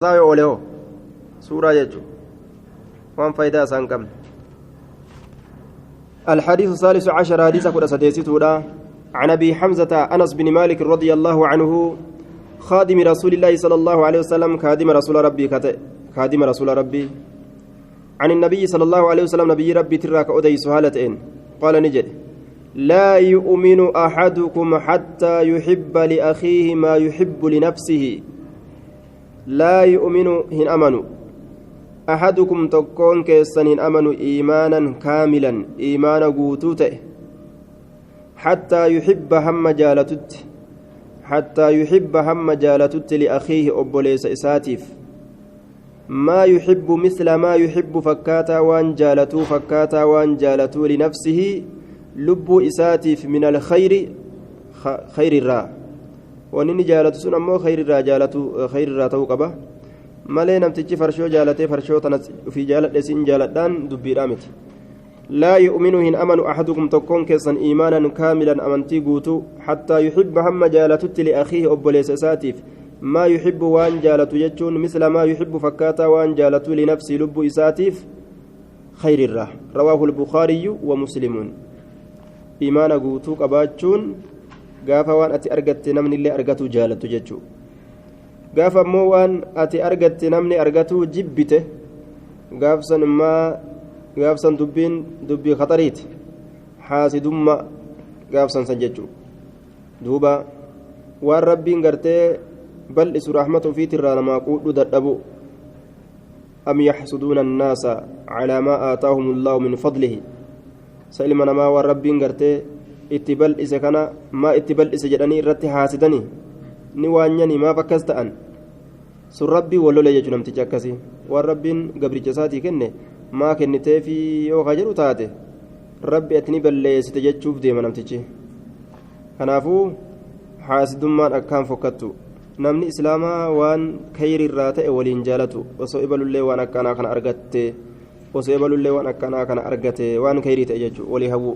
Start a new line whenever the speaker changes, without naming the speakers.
ساوي أوليه سورة يجو وان فايدة سانكم الحديث الثالث عشر حديث كل سديسيتودا عن أبي حمزة أنس بن مالك رضي الله عنه خادم رسول الله صلى الله عليه وسلم خادم رسول ربي عن النبي صلى الله عليه وسلم نبي ربي تراك أدي سهالتين قال نجد لا يؤمن أحدكم حتى يحب لأخيه ما يحب لنفسه لا يؤمن هن أمنوا أحدكم تكون كيسن هن أمنوا إيمانا كاملا إيمانا قوتوته حتى يحب هم جالتت حتى يحب هم جالتت لأخيه أبوليس إساتيف ما يحب مثل ما يحب فكاتا وان جالتو لنفسه لب إساتيف من الخير خير الرا ونني جالتو سن أمو خير الرا جالتو خير الرا توقبه مالي نمتجي فرشو جالتي فرشو في جالت لسين جالتان دبي رامت لا يؤمنهن أمن أحدكم تكون كيسا إيمانا كاملا أمنتي قوتو حتى يحب هم جالتت لأخيه أبوليس إساتيف ما يحب وان جالت يجون مثل ما يحب فكاتا وان جالت لنفسي لب إساتيف خير الرا رواه البخاري ومسلم إيمان قوتو قباتشون قافا وان أتي أرقت نمني اللي أرقتو جالت يجو قافا مو وان أتي أرقت نمني أرقتو جبته قافسا دبي خطريت حاسدما قافسا سنججو دوبا وان ربين قرتي بل إسر رحمة في ترانا ما قود دردبو أم يحسدون الناس على ما آتاهم الله من فضله سلمنا ما وربين قرتي اتبل إسا كان ما اتبل إسا جدني رتي حاسدني نوانيني ما فكست أن سر ربي ولو ليجو نمتي جاكسي والربين قبر جساتي كنه ما كنتي في يو غجرو تاتي ربي أتني بل ستجتشوف ديما نمتي كنافو حاسدمان أكام فكتو namni islaamaa waan khayri irraa ta'e waliin jaalatu osoo ibalullee waan akkanaa kana argatte waan khayrii ta'e jechuudha walii hawwu